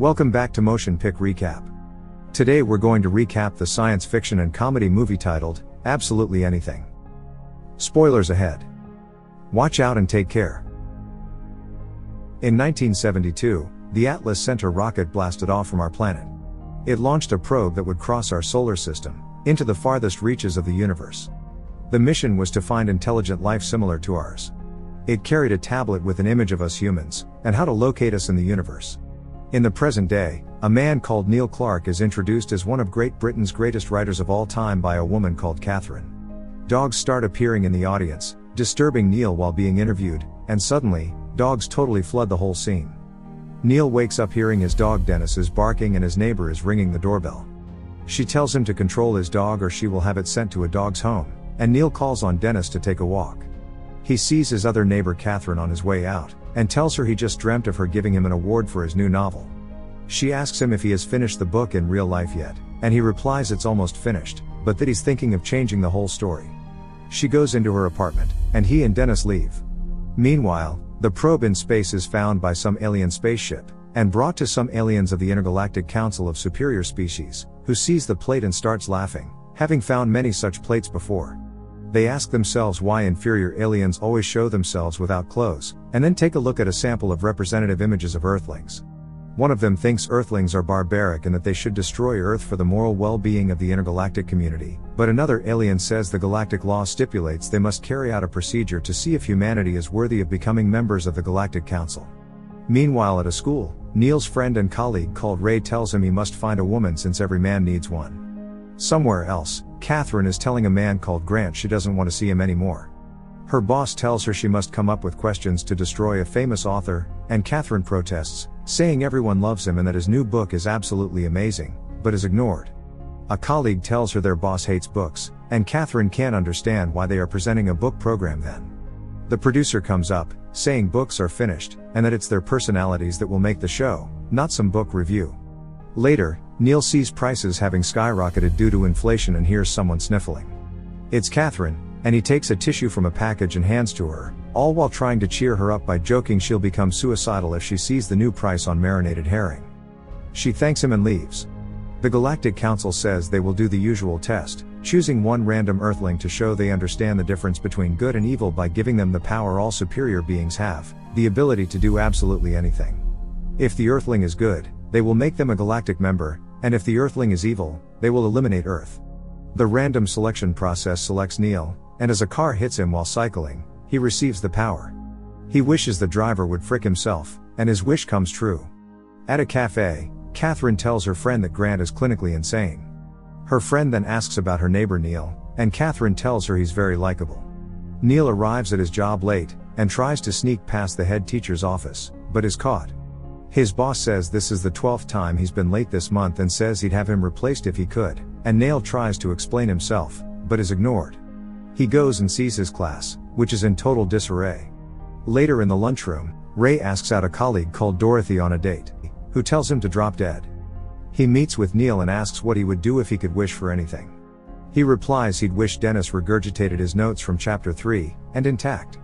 Welcome back to MotionPic Recap. Today we're going to recap the science fiction and comedy movie titled, Absolutely Anything. Spoilers ahead. Watch out and take care. In 1972, the Atlas Centaur rocket blasted off from our planet. It launched a probe that would cross our solar system, into the farthest reaches of the universe. The mission was to find intelligent life similar to ours. It carried a tablet with an image of us humans, and how to locate us in the universe. In the present day, a man called Neil Clarke is introduced as one of Great Britain's greatest writers of all time by a woman called Catherine. Dogs start appearing in the audience, disturbing Neil while being interviewed, and suddenly, dogs totally flood the whole scene. Neil wakes up hearing his dog Dennis is barking and his neighbor is ringing the doorbell. She tells him to control his dog or she will have it sent to a dog's home, and Neil calls on Dennis to take a walk. He sees his other neighbor Catherine on his way out, and tells her he just dreamt of her giving him an award for his new novel. She asks him if he has finished the book in real life yet, and he replies it's almost finished, but that he's thinking of changing the whole story. She goes into her apartment, and he and Dennis leave. Meanwhile, the probe in space is found by some alien spaceship, and brought to some aliens of the Intergalactic Council of Superior Species, who sees the plate and starts laughing, having found many such plates before. They ask themselves why inferior aliens always show themselves without clothes, and then take a look at a sample of representative images of Earthlings. One of them thinks Earthlings are barbaric and that they should destroy Earth for the moral well-being of the intergalactic community, but another alien says the galactic law stipulates they must carry out a procedure to see if humanity is worthy of becoming members of the Galactic Council. Meanwhile at a school, Neil's friend and colleague called Ray tells him he must find a woman since every man needs one. Somewhere else, Catherine is telling a man called Grant she doesn't want to see him anymore. Her boss tells her she must come up with questions to destroy a famous author, and Catherine protests, saying everyone loves him and that his new book is absolutely amazing, but is ignored. A colleague tells her their boss hates books, and Catherine can't understand why they are presenting a book program then. The producer comes up, saying books are finished, and that it's their personalities that will make the show, not some book review. Later, Neil sees prices having skyrocketed due to inflation and hears someone sniffling. It's Catherine, and he takes a tissue from a package and hands to her, all while trying to cheer her up by joking she'll become suicidal if she sees the new price on marinated herring. She thanks him and leaves. The Galactic Council says they will do the usual test, choosing one random Earthling to show they understand the difference between good and evil by giving them the power all superior beings have, the ability to do absolutely anything. If the Earthling is good, they will make them a galactic member, and if the Earthling is evil, they will eliminate Earth. The random selection process selects Neil, and as a car hits him while cycling, he receives the power. He wishes the driver would frick himself, and his wish comes true. At a cafe, Catherine tells her friend that Grant is clinically insane. Her friend then asks about her neighbor Neil, and Catherine tells her he's very likable. Neil arrives at his job late, and tries to sneak past the head teacher's office, but is caught. His boss says this is the 12th time he's been late this month and says he'd have him replaced if he could, and Neil tries to explain himself, but is ignored. He goes and sees his class, which is in total disarray. Later in the lunchroom, Ray asks out a colleague called Dorothy on a date, who tells him to drop dead. He meets with Neil and asks what he would do if he could wish for anything. He replies he'd wish Dennis regurgitated his notes from chapter 3, and intact.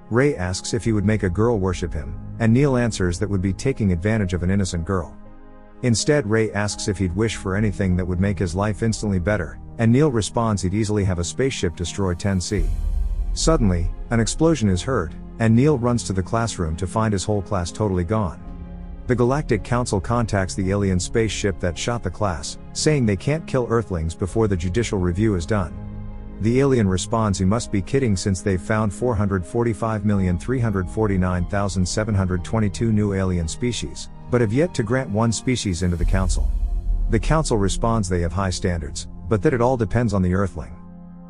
Ray asks if he would make a girl worship him, and Neil answers that would be taking advantage of an innocent girl. Instead Ray asks if he'd wish for anything that would make his life instantly better, and Neil responds he'd easily have a spaceship destroy 10C. Suddenly, an explosion is heard, and Neil runs to the classroom to find his whole class totally gone. The Galactic Council contacts the alien spaceship that shot the class, saying they can't kill Earthlings before the judicial review is done. The alien responds he must be kidding since they've found 445,349,722 new alien species, but have yet to grant one species into the council. The council responds they have high standards, but that it all depends on the Earthling.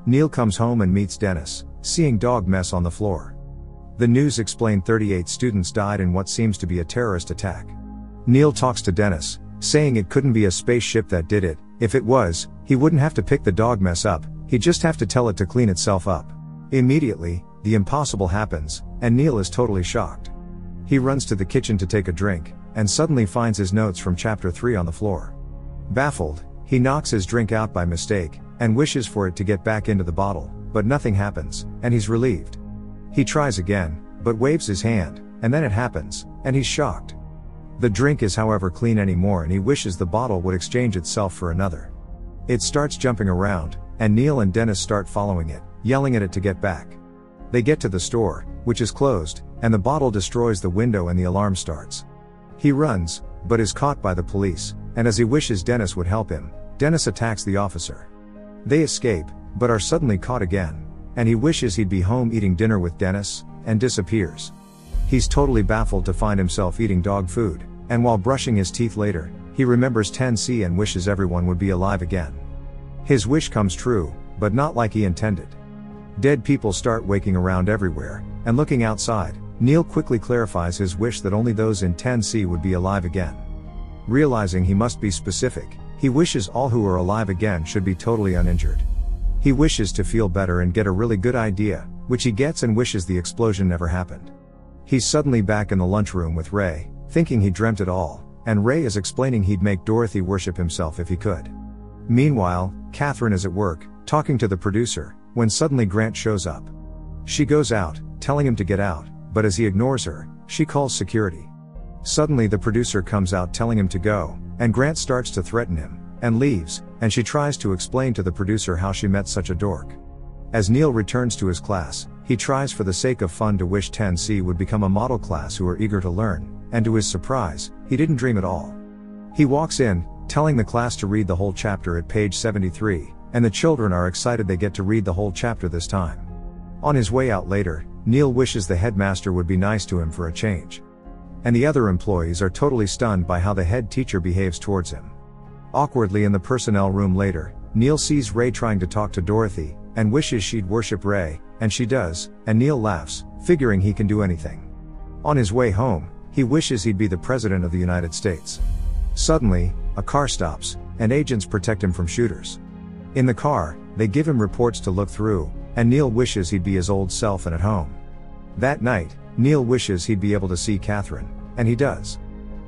Neil comes home and meets Dennis, seeing dog mess on the floor. The news explained 38 students died in what seems to be a terrorist attack. Neil talks to Dennis, saying it couldn't be a spaceship that did it. If it was, he wouldn't have to pick the dog mess up, he'd just have to tell it to clean itself up. Immediately, the impossible happens, and Neil is totally shocked. He runs to the kitchen to take a drink, and suddenly finds his notes from chapter 3 on the floor. Baffled, he knocks his drink out by mistake, and wishes for it to get back into the bottle, but nothing happens, and he's relieved. He tries again, but waves his hand, and then it happens, and he's shocked. The drink is however clean anymore and he wishes the bottle would exchange itself for another. It starts jumping around, and Neil and Dennis start following it, yelling at it to get back. They get to the store, which is closed, and the bottle destroys the window and the alarm starts. He runs, but is caught by the police, and as he wishes Dennis would help him, Dennis attacks the officer. They escape, but are suddenly caught again, and he wishes he'd be home eating dinner with Dennis, and disappears. He's totally baffled to find himself eating dog food, and while brushing his teeth later, he remembers 10C and wishes everyone would be alive again. His wish comes true, but not like he intended. Dead people start waking around everywhere, and looking outside, Neil quickly clarifies his wish that only those in 10C would be alive again. Realizing he must be specific, he wishes all who are alive again should be totally uninjured. He wishes to feel better and get a really good idea, which he gets and wishes the explosion never happened. He's suddenly back in the lunchroom with Ray, thinking he dreamt it all, and Ray is explaining he'd make Dorothy worship himself if he could. Meanwhile, Catherine is at work, talking to the producer, when suddenly Grant shows up. She goes out, telling him to get out, but as he ignores her, she calls security. Suddenly the producer comes out telling him to go, and Grant starts to threaten him, and leaves, and she tries to explain to the producer how she met such a dork. As Neil returns to his class, he tries for the sake of fun to wish 10C would become a model class who are eager to learn, and to his surprise, he didn't dream at all. He walks in, telling the class to read the whole chapter at page 73, and the children are excited they get to read the whole chapter this time. On his way out later, Neil wishes the headmaster would be nice to him for a change. And the other employees are totally stunned by how the head teacher behaves towards him. Awkwardly in the personnel room later, Neil sees Ray trying to talk to Dorothy, and wishes she'd worship Ray, and she does, and Neil laughs, figuring he can do anything. On his way home, he wishes he'd be the President of the United States. Suddenly, a car stops, and agents protect him from shooters. In the car, they give him reports to look through, and Neil wishes he'd be his old self and at home. That night, Neil wishes he'd be able to see Catherine, and he does.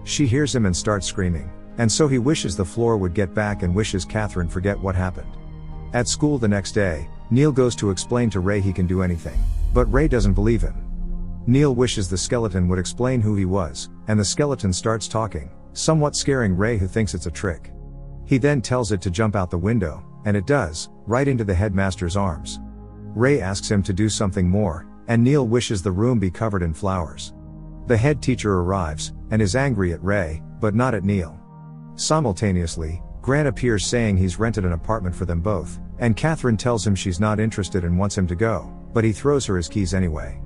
She hears him and starts screaming, and so he wishes the floor would get back and wishes Catherine forget what happened. At school the next day, Neil goes to explain to Ray he can do anything, but Ray doesn't believe him. Neil wishes the skeleton would explain who he was, and the skeleton starts talking, somewhat scaring Ray, who thinks it's a trick. He then tells it to jump out the window, and it does, right into the headmaster's arms. Ray asks him to do something more, and Neil wishes the room be covered in flowers. The head teacher arrives, and is angry at Ray, but not at Neil. Simultaneously, Grant appears saying he's rented an apartment for them both, and Catherine tells him she's not interested and wants him to go, but he throws her his keys anyway.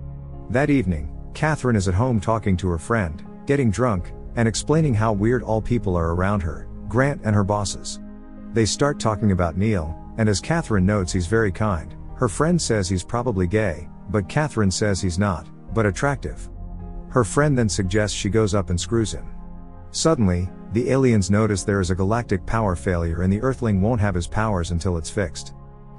That evening, Catherine is at home talking to her friend, getting drunk, and explaining how weird all people are around her, Grant and her bosses. They start talking about Neil, and as Catherine notes he's very kind. Her friend says he's probably gay, but Catherine says he's not, but attractive. Her friend then suggests she goes up and screws him. Suddenly, the aliens notice there is a galactic power failure and the Earthling won't have his powers until it's fixed.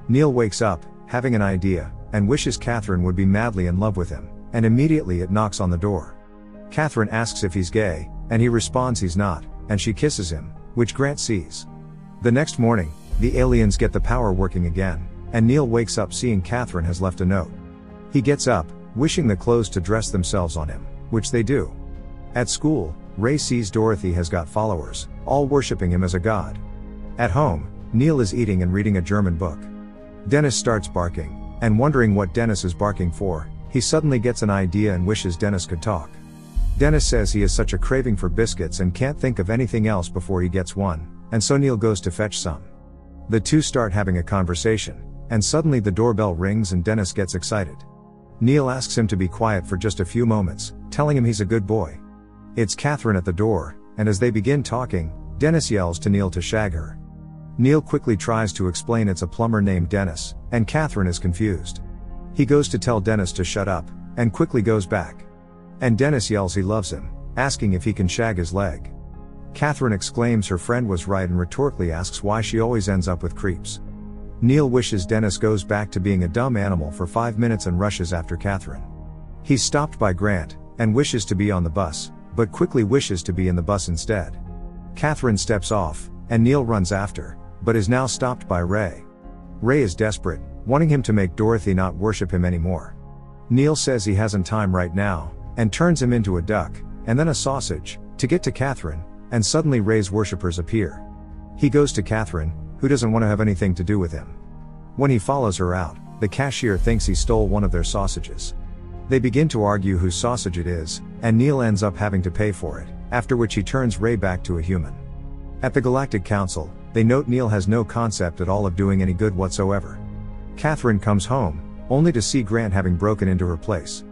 Neil wakes up, having an idea, and wishes Catherine would be madly in love with him, and immediately it knocks on the door. Catherine asks if he's gay, and he responds he's not, and she kisses him, which Grant sees. The next morning, the aliens get the power working again, and Neil wakes up seeing Catherine has left a note. He gets up, wishing the clothes to dress themselves on him, which they do. At school, Ray sees Dorothy has got followers, all worshipping him as a god. At home, Neil is eating and reading a German book. Dennis starts barking, and wondering what Dennis is barking for, he suddenly gets an idea and wishes Dennis could talk. Dennis says he has such a craving for biscuits and can't think of anything else before he gets one, and so Neil goes to fetch some. The two start having a conversation, and suddenly the doorbell rings and Dennis gets excited. Neil asks him to be quiet for just a few moments, telling him he's a good boy. It's Catherine at the door, and as they begin talking, Dennis yells to Neil to shag her. Neil quickly tries to explain it's a plumber named Dennis, and Catherine is confused. He goes to tell Dennis to shut up, and quickly goes back. And Dennis yells he loves him, asking if he can shag his leg. Catherine exclaims her friend was right and rhetorically asks why she always ends up with creeps. Neil wishes Dennis goes back to being a dumb animal for 5 minutes and rushes after Catherine. He's stopped by Grant, and wishes to be on the bus, but quickly wishes to be in the bus instead. Catherine steps off, and Neil runs after, but is now stopped by Ray. Ray is desperate, wanting him to make Dorothy not worship him anymore. Neil says he hasn't time right now, and turns him into a duck, and then a sausage, to get to Catherine, and suddenly Ray's worshippers appear. He goes to Catherine, who doesn't want to have anything to do with him. When he follows her out, the cashier thinks he stole one of their sausages. They begin to argue whose sausage it is, and Neil ends up having to pay for it, after which he turns Ray back to a human. At the Galactic Council, they note Neil has no concept at all of doing any good whatsoever. Catherine comes home, only to see Grant having broken into her place.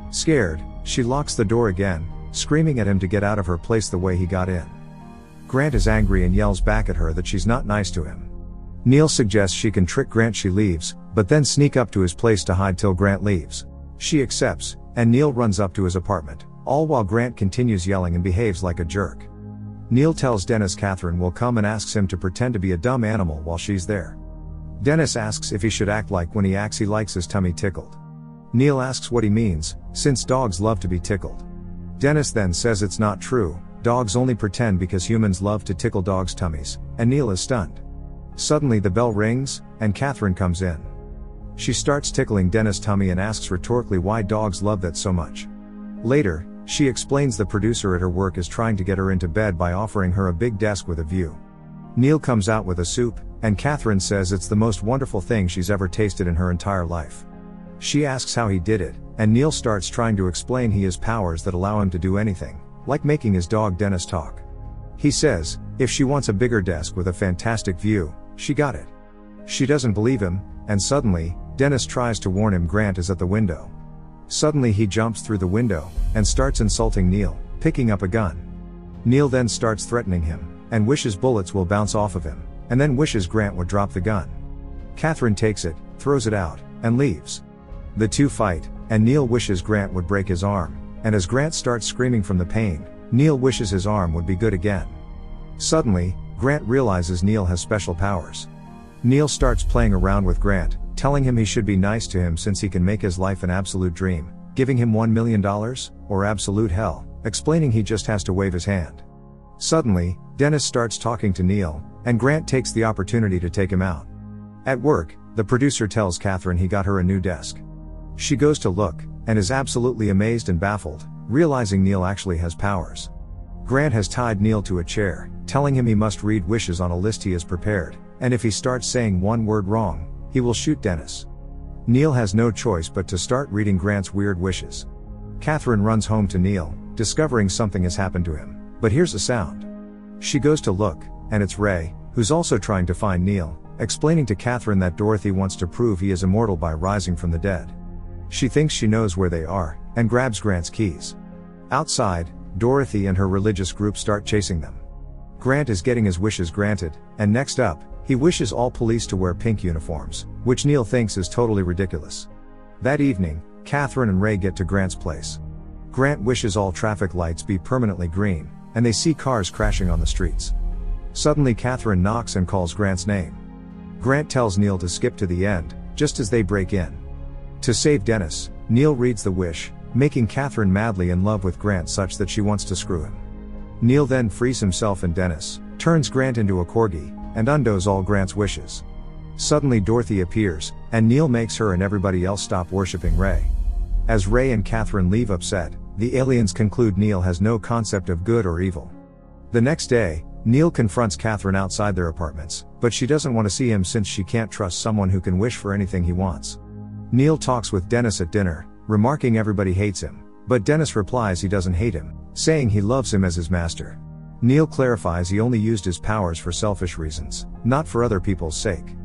Scared, she locks the door again, screaming at him to get out of her place the way he got in. Grant is angry and yells back at her that she's not nice to him. Neil suggests she can trick Grant. She leaves, but then sneak up to his place to hide till Grant leaves. She accepts, and Neil runs up to his apartment, all while Grant continues yelling and behaves like a jerk. Neil tells Dennis Catherine will come and asks him to pretend to be a dumb animal while she's there. Dennis asks if he should act like when he acts he likes his tummy tickled. Neil asks what he means, since dogs love to be tickled. Dennis then says it's not true, dogs only pretend because humans love to tickle dogs' tummies, and Neil is stunned. Suddenly the bell rings, and Catherine comes in. She starts tickling Dennis' tummy and asks rhetorically why dogs love that so much. Later, she explains the producer at her work is trying to get her into bed by offering her a big desk with a view. Neil comes out with a soup, and Catherine says it's the most wonderful thing she's ever tasted in her entire life. She asks how he did it, and Neil starts trying to explain he has powers that allow him to do anything, like making his dog Dennis talk. He says, if she wants a bigger desk with a fantastic view, she got it. She doesn't believe him, and suddenly, Dennis tries to warn him Grant is at the window. Suddenly he jumps through the window, and starts insulting Neil, picking up a gun. Neil then starts threatening him, and wishes bullets will bounce off of him, and then wishes Grant would drop the gun. Catherine takes it, throws it out, and leaves. The two fight, and Neil wishes Grant would break his arm, and as Grant starts screaming from the pain, Neil wishes his arm would be good again. Suddenly, Grant realizes Neil has special powers. Neil starts playing around with Grant, telling him he should be nice to him since he can make his life an absolute dream, giving him $1 million, or absolute hell, explaining he just has to wave his hand. Suddenly, Dennis starts talking to Neil, and Grant takes the opportunity to take him out. At work, the producer tells Catherine he got her a new desk. She goes to look, and is absolutely amazed and baffled, realizing Neil actually has powers. Grant has tied Neil to a chair, telling him he must read wishes on a list he has prepared, and if he starts saying one word wrong, he will shoot Dennis. Neil has no choice but to start reading Grant's weird wishes. Catherine runs home to Neil, discovering something has happened to him, but hears a sound. She goes to look, and it's Ray, who's also trying to find Neil, explaining to Catherine that Dorothy wants to prove he is immortal by rising from the dead. She thinks she knows where they are, and grabs Grant's keys. Outside, Dorothy and her religious group start chasing them. Grant is getting his wishes granted, and next up, he wishes all police to wear pink uniforms, which Neil thinks is totally ridiculous. That evening, Catherine and Ray get to Grant's place. Grant wishes all traffic lights be permanently green, and they see cars crashing on the streets. Suddenly Catherine knocks and calls Grant's name. Grant tells Neil to skip to the end, just as they break in. To save Dennis, Neil reads the wish, making Catherine madly in love with Grant such that she wants to screw him. Neil then frees himself and Dennis, turns Grant into a corgi, and undoes all Grant's wishes. Suddenly Dorothy appears, and Neil makes her and everybody else stop worshipping Ray. As Ray and Catherine leave upset, the aliens conclude Neil has no concept of good or evil. The next day, Neil confronts Catherine outside their apartments, but she doesn't want to see him since she can't trust someone who can wish for anything he wants. Neil talks with Dennis at dinner, remarking everybody hates him, but Dennis replies he doesn't hate him, saying he loves him as his master. Neil clarifies he only used his powers for selfish reasons, not for other people's sake.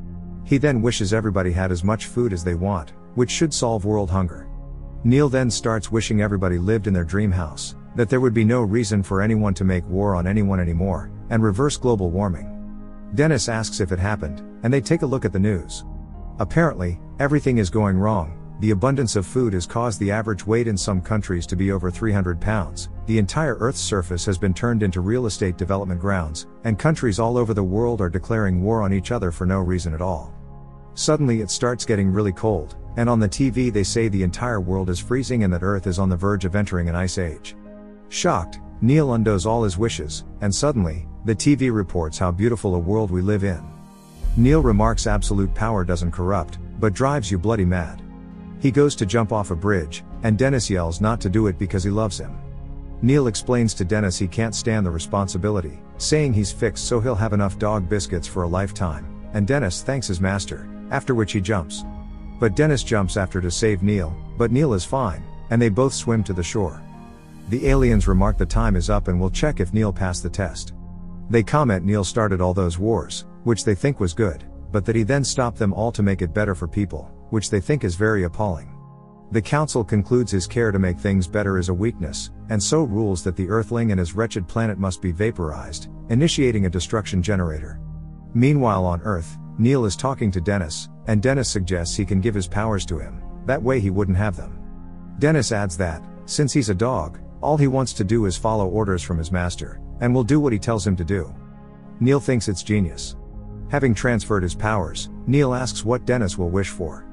He then wishes everybody had as much food as they want, which should solve world hunger. Neil then starts wishing everybody lived in their dream house, that there would be no reason for anyone to make war on anyone anymore, and reverse global warming. Dennis asks if it happened, and they take a look at the news. Apparently, everything is going wrong. The abundance of food has caused the average weight in some countries to be over 300 pounds, the entire Earth's surface has been turned into real estate development grounds, and countries all over the world are declaring war on each other for no reason at all. Suddenly it starts getting really cold, and on the TV they say the entire world is freezing and that Earth is on the verge of entering an ice age. Shocked, Neil undoes all his wishes, and suddenly, the TV reports how beautiful a world we live in. Neil remarks absolute power doesn't corrupt, but drives you bloody mad. He goes to jump off a bridge, and Dennis yells not to do it because he loves him. Neil explains to Dennis he can't stand the responsibility, saying he's fixed so he'll have enough dog biscuits for a lifetime, and Dennis thanks his master, after which he jumps. But Dennis jumps after to save Neil, but Neil is fine, and they both swim to the shore. The aliens remark the time is up and will check if Neil passed the test. They comment Neil started all those wars, which they think was good, but that he then stopped them all to make it better for people, which they think is very appalling. The council concludes his care to make things better is a weakness, and so rules that the Earthling and his wretched planet must be vaporized, initiating a destruction generator. Meanwhile on Earth, Neil is talking to Dennis, and Dennis suggests he can give his powers to him, that way he wouldn't have them. Dennis adds that, since he's a dog, all he wants to do is follow orders from his master, and will do what he tells him to do. Neil thinks it's genius. Having transferred his powers, Neil asks what Dennis will wish for.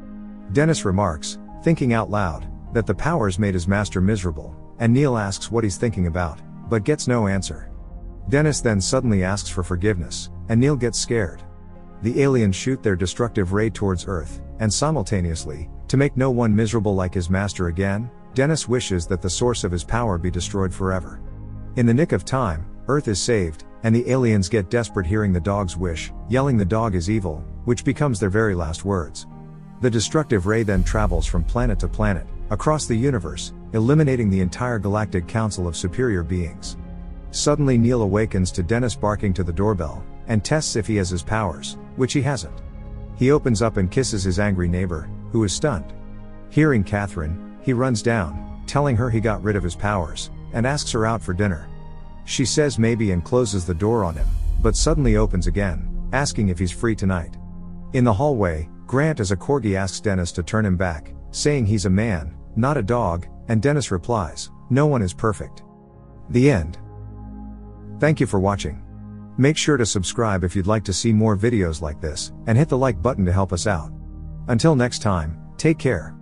Dennis remarks, thinking out loud, that the powers made his master miserable, and Neil asks what he's thinking about, but gets no answer. Dennis then suddenly asks for forgiveness, and Neil gets scared. The aliens shoot their destructive ray towards Earth, and simultaneously, to make no one miserable like his master again, Dennis wishes that the source of his power be destroyed forever. In the nick of time, Earth is saved, and the aliens get desperate hearing the dog's wish, yelling the dog is evil, which becomes their very last words. The destructive ray then travels from planet to planet, across the universe, eliminating the entire galactic council of superior beings. Suddenly Neil awakens to Dennis barking to the doorbell, and tests if he has his powers, which he hasn't. He opens up and kisses his angry neighbor, who is stunned. Hearing Catherine, he runs down, telling her he got rid of his powers, and asks her out for dinner. She says maybe and closes the door on him, but suddenly opens again, asking if he's free tonight. In the hallway, Grant as a corgi asks Dennis to turn him back, saying he's a man, not a dog, and Dennis replies, no one is perfect. The end. Thank you for watching. Make sure to subscribe if you'd like to see more videos like this, and hit the like button to help us out. Until next time, take care.